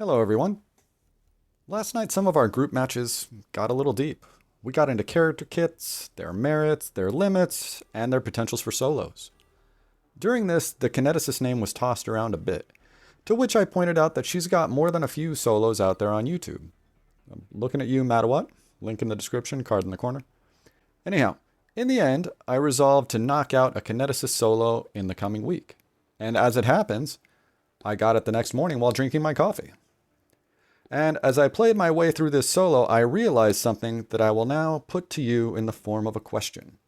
Hello everyone. Last night some of our group matches got a little deep. We got into character kits, their merits, their limits, and their potentials for solos. During this, the Kineticist name was tossed around a bit, to which I pointed out that she's got more than a few solos out there on YouTube. I'm looking at you, Matawat. Link in the description, card in the corner. Anyhow, in the end, I resolved to knock out a Kineticist solo in the coming week. And as it happens, I got it the next morning while drinking my coffee. And as I played my way through this solo, I realized something that I will now put to you in the form of a question.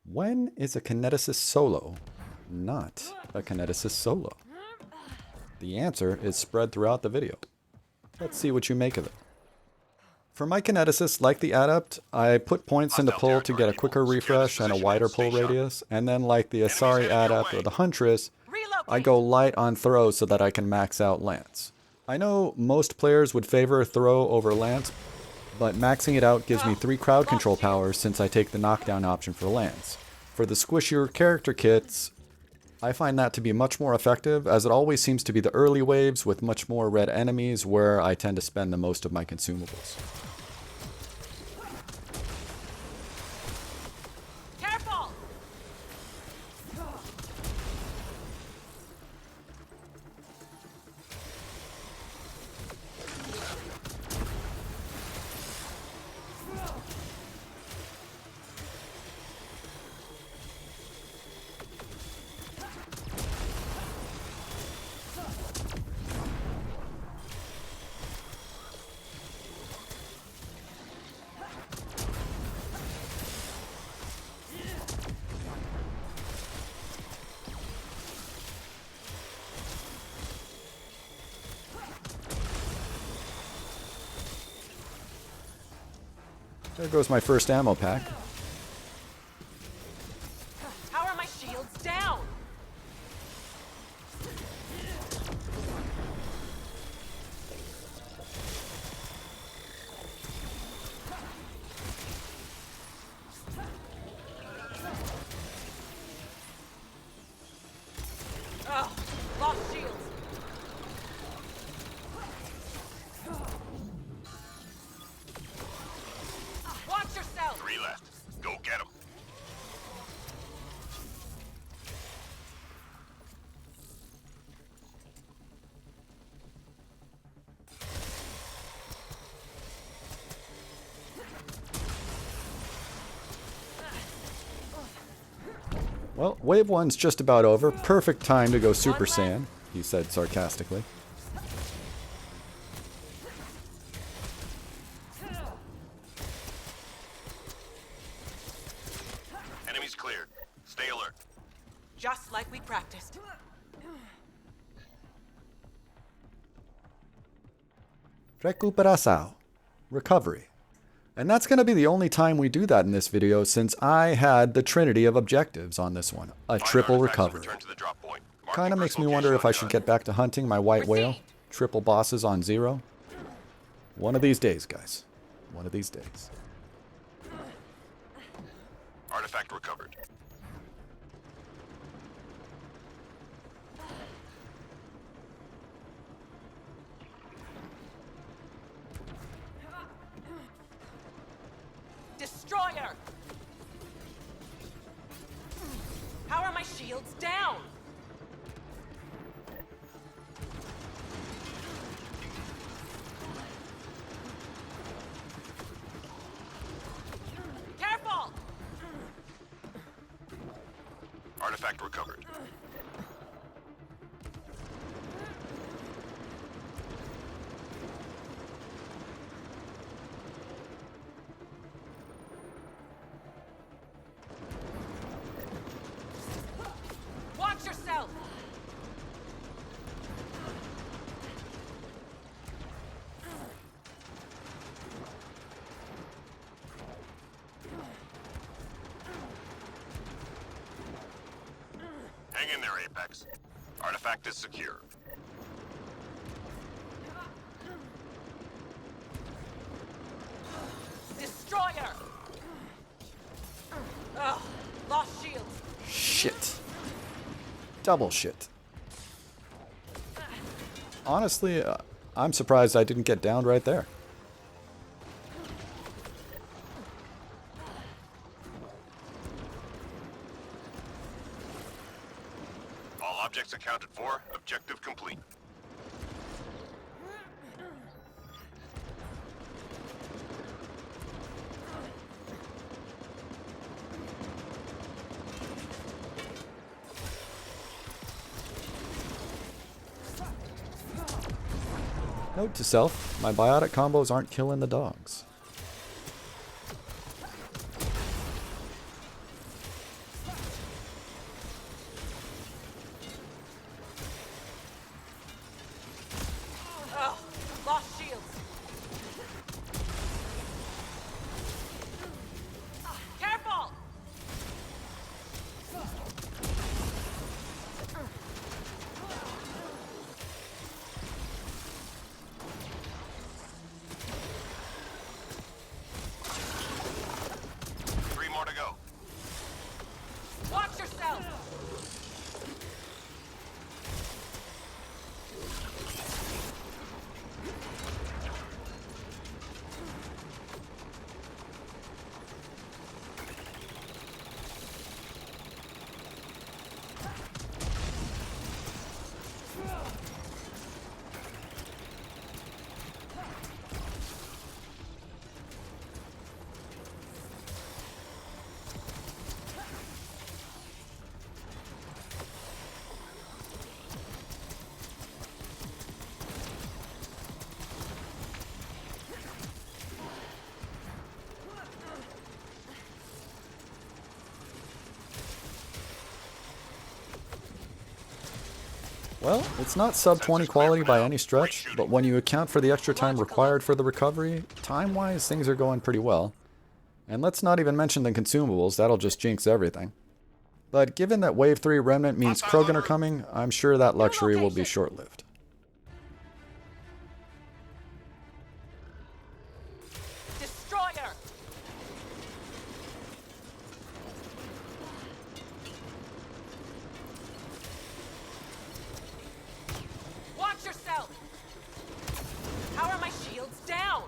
When is a Kineticist solo not a Kineticist solo? The answer is spread throughout the video. Let's see what you make of it. For my Kineticist, like the Adept, I put points into pull to get a quicker refresh and a wider pull radius, and then like the Asari Adept or the Huntress, I go light on throw so that I can max out Lance. I know most players would favor throw over Lance, but maxing it out gives me 3 crowd control powers since I take the knockdown option for Lance. For the squishier character kits, I find that to be much more effective, as it always seems to be the early waves with much more red enemies where I tend to spend the most of my consumables. Careful! There goes my first ammo pack. How are my shields down? Oh, lost shields. Watch yourself. 3 left. Go get him. Well, wave 1's just about over. Perfect time to go Super Saiyan, he said sarcastically. Enemies cleared. Stay alert. Just like we practiced. Recuperação. Recovery. And that's going to be the only time we do that in this video, since I had the trinity of objectives on this one. A triple recovery. Return to the drop point. Mark Kind of the makes first me wonder if I should location get back to hunting my white whale. Proceed. Triple bosses on 0. One of these days, guys. One of these days. on done. Artifact recovered. Destroyer! How are my shields down? Careful! Artifact recovered. Watch yourself! Hang in there, Apex. Artifact is secure. Destroyer! Ugh, lost shields. Shit. Double shit. Honestly, I'm surprised I didn't get downed right there. All objects accounted for. Objective complete. Note to self, my biotic combos aren't killing the dogs. Oh, lost shields. Careful! Three more to go. Watch yourself! Well, it's not sub 20 quality by any stretch, but when you account for the extra time required for the recovery, time-wise things are going pretty well. And let's not even mention the consumables, that'll just jinx everything. But given that Wave 3 Remnant means Krogan are coming, I'm sure that luxury will be short-lived. Destroyer! Watch yourself! How are my shields down?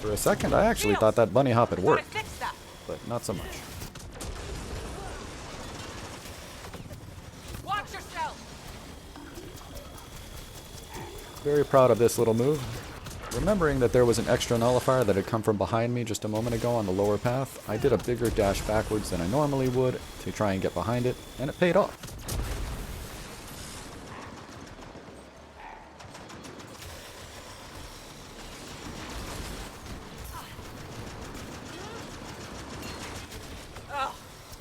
For a second, I actually thought that bunny hop had Gotta worked, fix that. but not so much. Watch yourself! Very proud of this little move. Remembering that there was an extra nullifier that had come from behind me just a moment ago on the lower path, I did a bigger dash backwards than I normally would to try and get behind it, and it paid off. Ugh,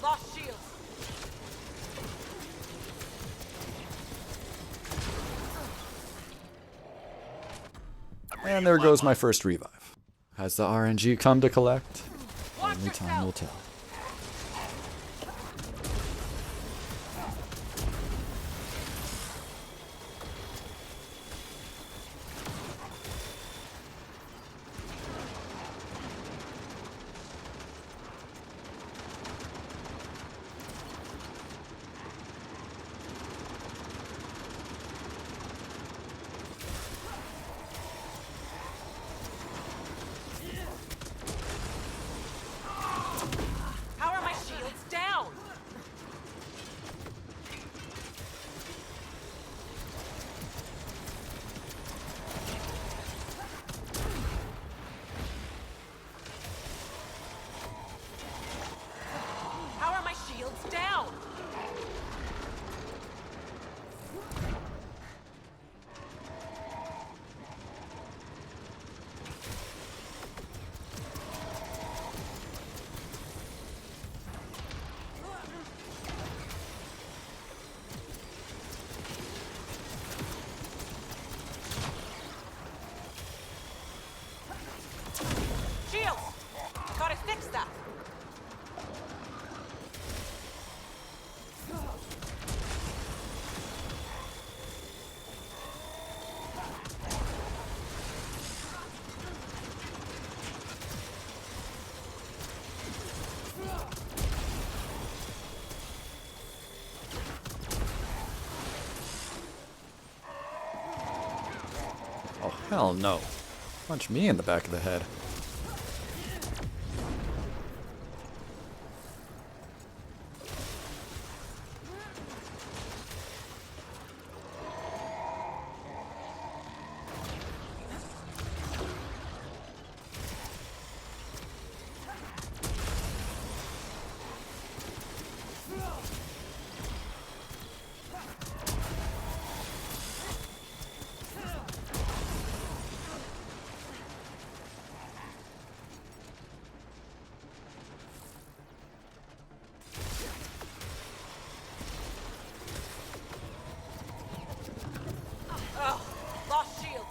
lost shields. And there goes my first revive. Has the RNG come to collect? Watch Only time will yourself! tell. Oh, hell no. Punch me in the back of the head. Ugh, lost shields.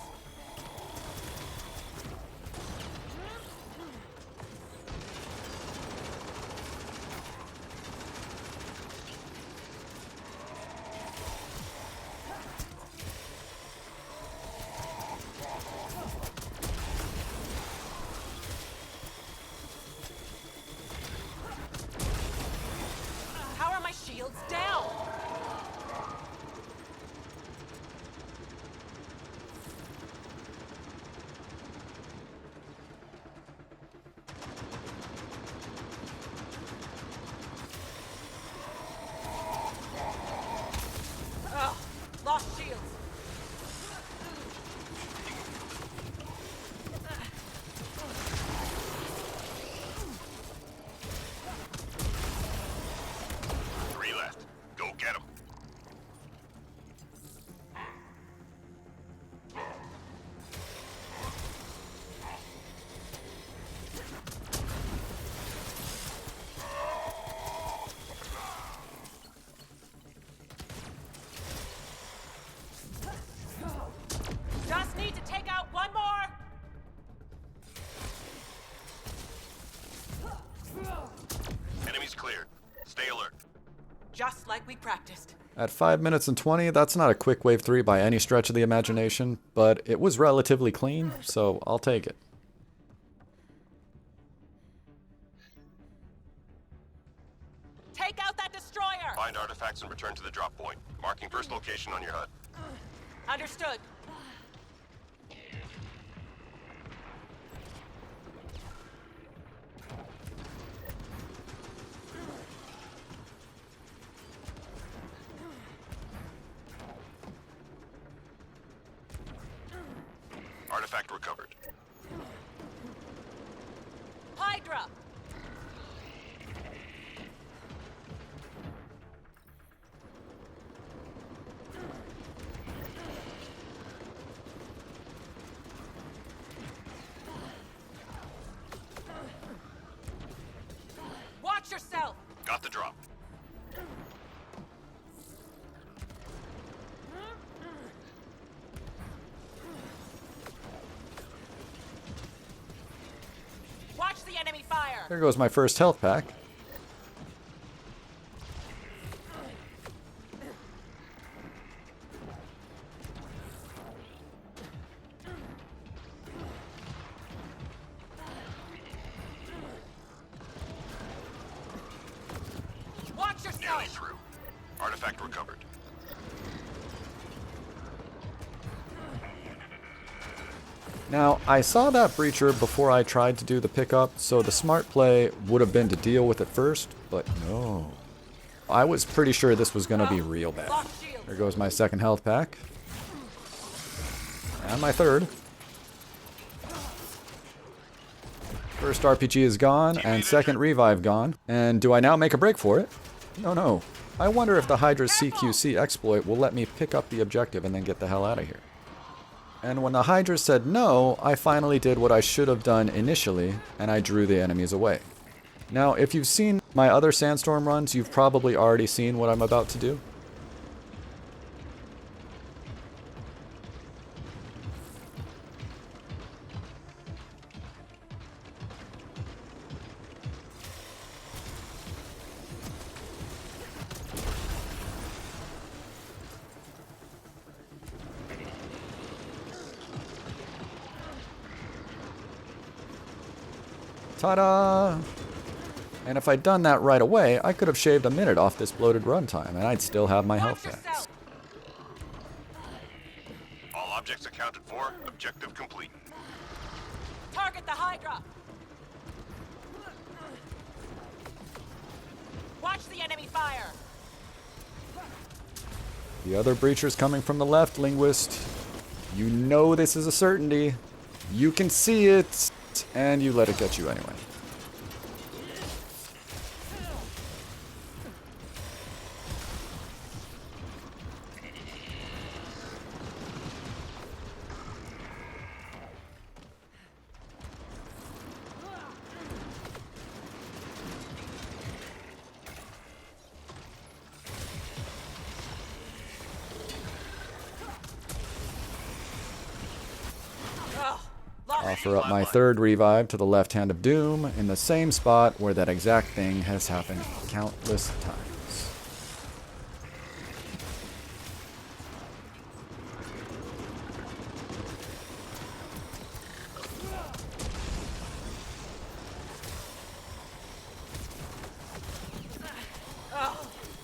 How are my shields down? Ugh, lost shields. Three left. Go get them. Just need to take out one more. Enemies cleared. Stay alert. Just like we practiced. At 5 minutes and 20, that's not a quick wave 3 by any stretch of the imagination, but it was relatively clean, so I'll take it. Take out that destroyer. Find artifacts and return to the drop point. Marking first location on your HUD. Understood. Artifact recovered. Hydra. Watch yourself. Got the drop. Watch the enemy fire. There goes my first health pack. Watch Nearly yourself. through. Artifact recovered. Now, I saw that breacher before I tried to do the pickup, so the smart play would have been to deal with it first, but no. I was pretty sure this was going to be real bad. Lost shields. There goes my second health pack. And my third. First RPG is gone, and second revive gone. And do I now make a break for it? No. I wonder if the Hydra's CQC exploit will let me pick up the objective and then get the hell out of here. And when the Hydra said no, I finally did what I should have done initially, and I drew the enemies away. Now, if you've seen my other Sandstorm runs, you've probably already seen what I'm about to do. Ta-da! And if I'd done that right away, I could have shaved a minute off this bloated runtime, and I'd still have my health Watch packs. yourself. All objects accounted for. Objective complete. Target the Hydra! Watch the enemy fire! The other breacher's coming from the left, Linguist. You know this is a certainty. You can see it, and you let it get you anyway. Offer up my third revive to the left hand of Doom in the same spot where that exact thing has happened countless times.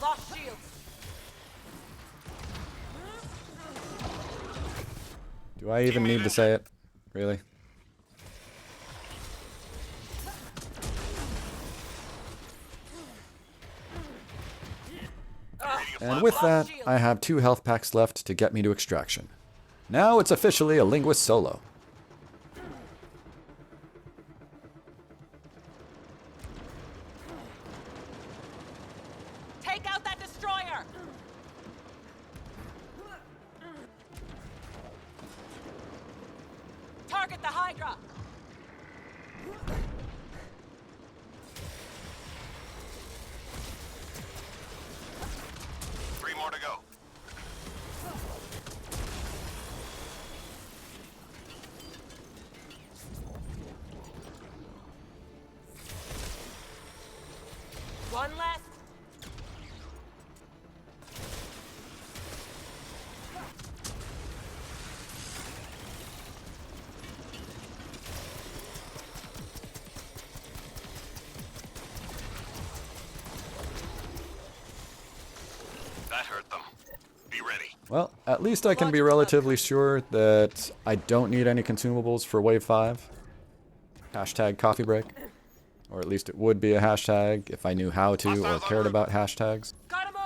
Lost shields! Do I even need to say it? Really? And with that, I have 2 health packs left to get me to extraction. Now it's officially a Linguist solo. Take out that destroyer! Target the Hydra! Three more to go. One left! That hurt them. Be ready. Well, at least I can be relatively sure that I don't need any consumables for Wave 5. Hashtag coffee break. Or at least it would be a hashtag if I knew how to or cared about hashtags. Gotta move!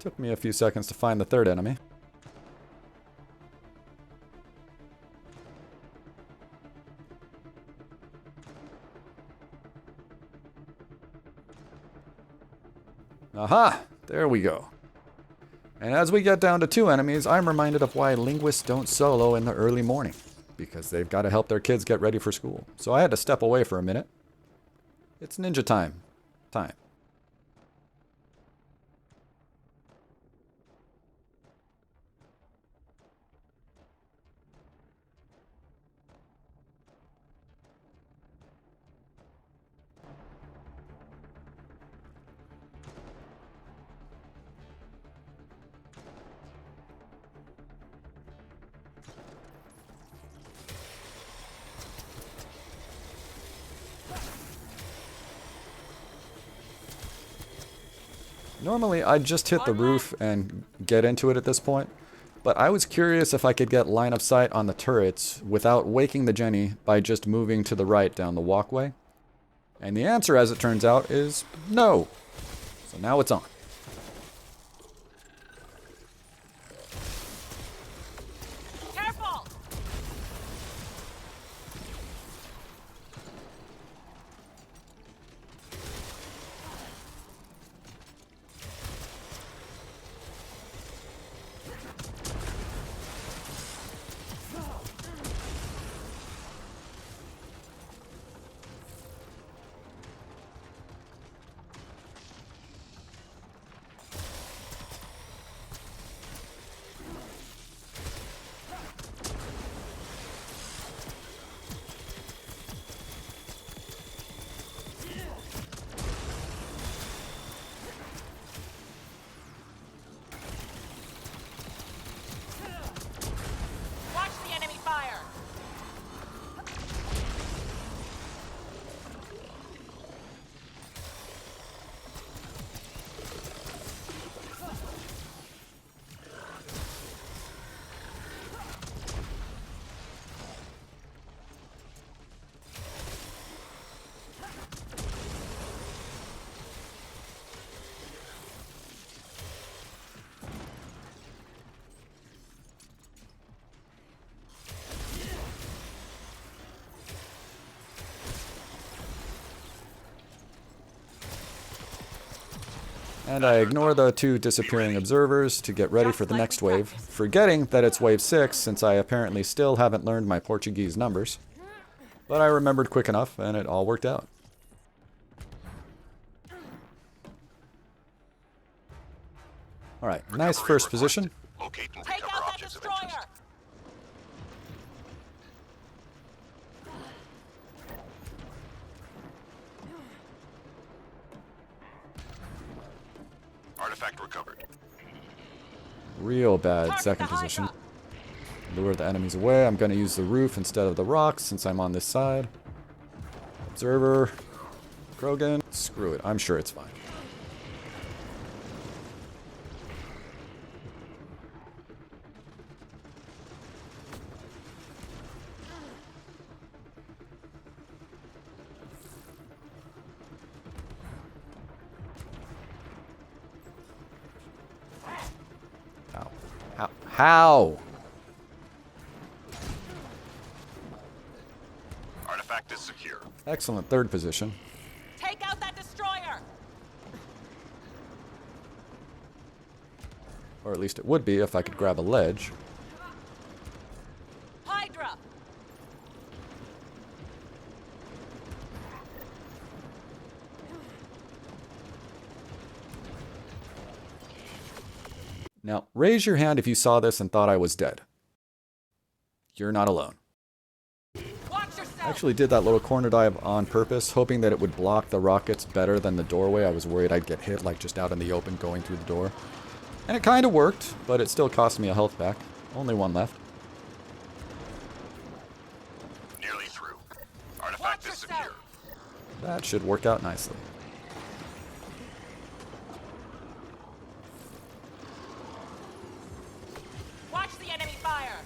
Took me a few seconds to find the third enemy. Aha! There we go. And as we get down to 2 enemies, I'm reminded of why linguists don't solo in the early morning. Because they've got to help their kids get ready for school. So I had to step away for a minute. It's ninja time. Normally, I'd just hit the roof and get into it at this point, but I was curious if I could get line of sight on the turrets without waking the Jenny by just moving to the right down the walkway. And the answer, as it turns out, is no. So now it's on. Careful! Watch the enemy fire! And I ignore the 2 disappearing observers to get ready for the next wave, forgetting that it's wave 6 since I apparently still haven't learned my Portuguese numbers. But I remembered quick enough and it all worked out. Alright, nice first position. Locate and Take recover out that objects of destroyer! interest. Artifact recovered. Real bad Target second the Hydra. position. Lure the enemies away. I'm going to use the roof instead of the rocks since I'm on this side. Observer. Krogan. Screw it. I'm sure it's fine. How? Artifact is secure. Excellent third position. Take out that destroyer! Or at least it would be if I could grab a ledge. Hydra! Now, raise your hand if you saw this and thought I was dead. You're not alone. Watch yourself! I actually did that little corner dive on purpose, hoping that it would block the rockets better than the doorway. I was worried I'd get hit like just out in the open going through the door. And it kind of worked, but it still cost me a health back. Only 1 left. Nearly through. Artifact is secure. That should work out nicely. Watch the enemy fire!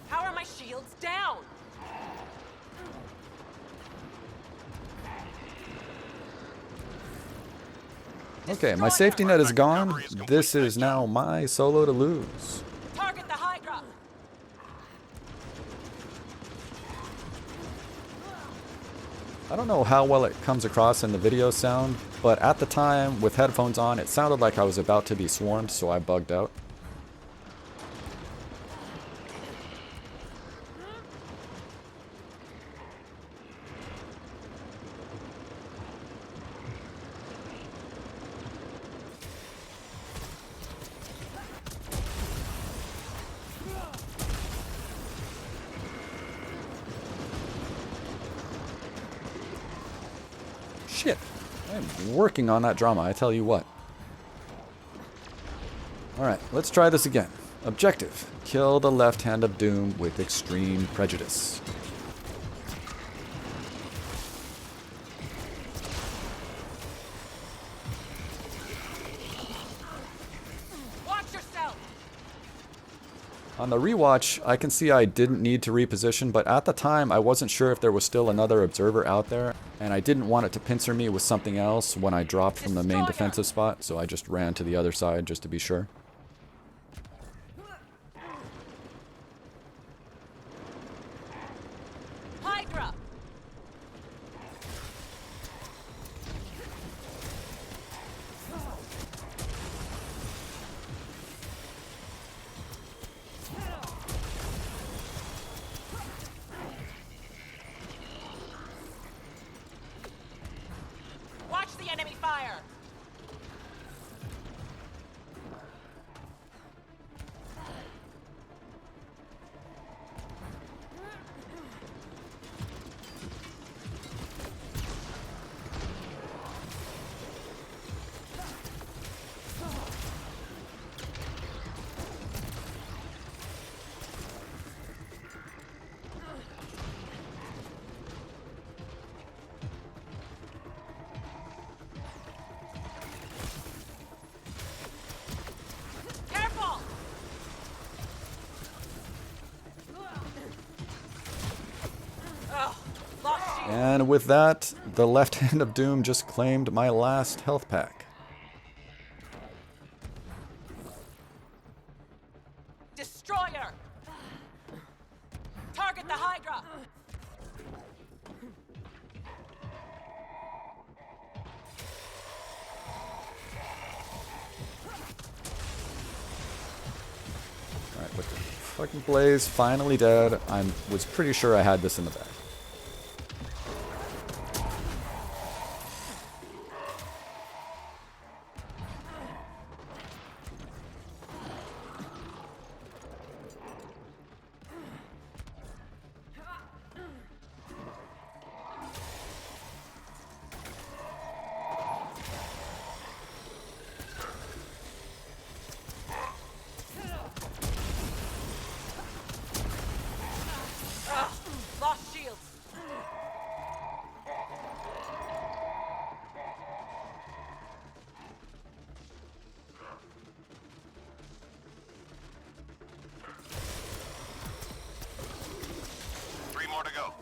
How are my shields down? Okay, my Destroyer! safety net is gone. This is now my solo to lose. Target the Hydra! I don't know how well it comes across in the video sound, but at the time, with headphones on, it sounded like I was about to be swarmed, so I bugged out. Shit. I'm working on that drama, I tell you what. Alright, let's try this again. Objective. Kill the left hand of doom with extreme prejudice. Watch yourself! On the rewatch, I can see I didn't need to reposition, but at the time I wasn't sure if there was still another observer out there, and I didn't want it to pincer me with something else when I dropped from the main defensive spot, so I just ran to the other side just to be sure. Hydra! Watch the enemy fire! Careful! Ugh, lost shield. And with that, the left hand of doom just claimed my last health pack. Destroyer! Target the Hydra! Alright, with the fucking blaze finally dead, I was pretty sure I had this in the bag. Ugh, lost shields. Three more to go.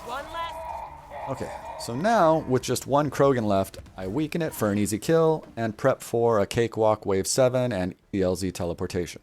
One less. Okay, so now, with just one Krogan left, I weaken it for an easy kill, and prep for a Cakewalk Wave 7 and ELZ teleportation.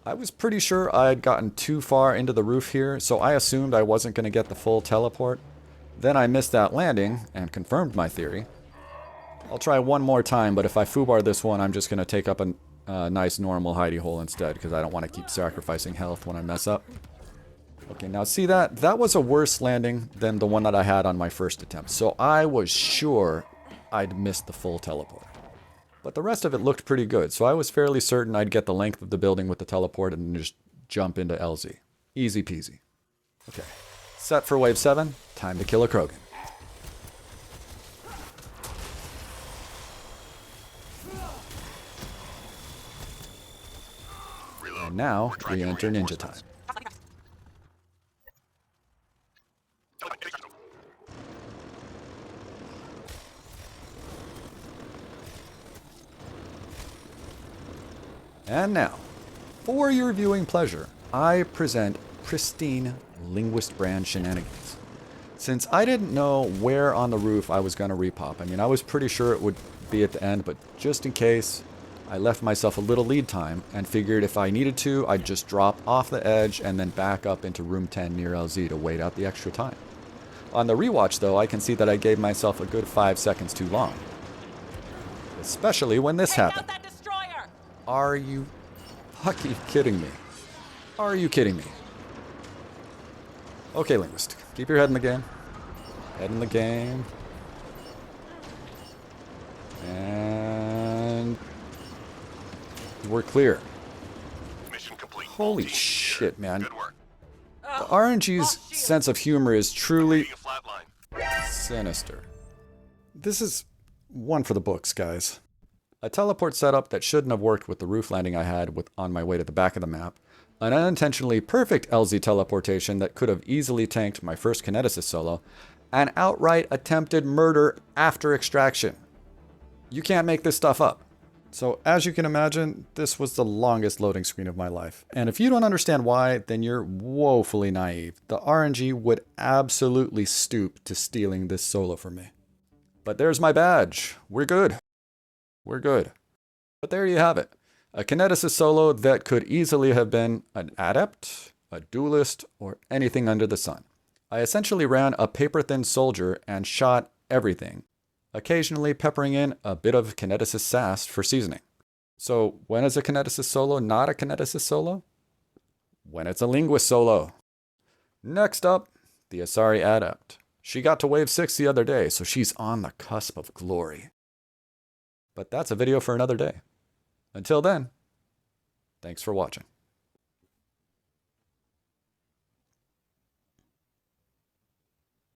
I was pretty sure I had gotten too far into the roof here, so I assumed I wasn't going to get the full teleport. Then I missed that landing, and confirmed my theory. I'll try one more time, but if I foobar this one, I'm just going to take up a nice normal hidey hole instead, because I don't want to keep sacrificing health when I mess up. Okay, now see that? That was a worse landing than the one that I had on my first attempt. So I was sure I'd missed the full teleport. But the rest of it looked pretty good, so I was fairly certain I'd get the length of the building with the teleport and just jump into LZ. Easy peasy. Okay, set for wave 7, time to kill a Krogan. Reload. And now, We're tracking we enter ninja reinforcements. time. And now, for your viewing pleasure, I present pristine linguist brand shenanigans. Since I didn't know where on the roof I was going to repop, I mean, I was pretty sure it would be at the end, but just in case, I left myself a little lead time and figured if I needed to, I'd just drop off the edge and then back up into room 10 near LZ to wait out the extra time. On the rewatch, though, I can see that I gave myself a good 5 seconds too long. Especially when this Take out happened. that destroyer! Are you fucking kidding me? Are you kidding me? Okay, linguist. Keep your head in the game. Head in the game. And we're clear. Mission complete. Holy Team, shit, man. Good work. The RNG's sense of humor is truly Being a flat line. sinister. This is one for the books, guys. A teleport setup that shouldn't have worked with the roof landing I had on my way to the back of the map. An unintentionally perfect LZ teleportation that could have easily tanked my first Kineticist solo. An outright attempted murder after extraction. You can't make this stuff up. So as you can imagine, this was the longest loading screen of my life. And if you don't understand why, then you're woefully naive. The RNG would absolutely stoop to stealing this solo from me. But there's my badge. We're good. We're good. But there you have it. A Kineticist solo that could easily have been an adept, a duelist, or anything under the sun. I essentially ran a paper-thin soldier and shot everything, occasionally peppering in a bit of Kineticist sass for seasoning. So when is a Kineticist solo not a Kineticist solo? When it's a linguist solo. Next up, the Asari Adept. She got to wave 6 the other day, so she's on the cusp of glory. But that's a video for another day. Until then, thanks for watching.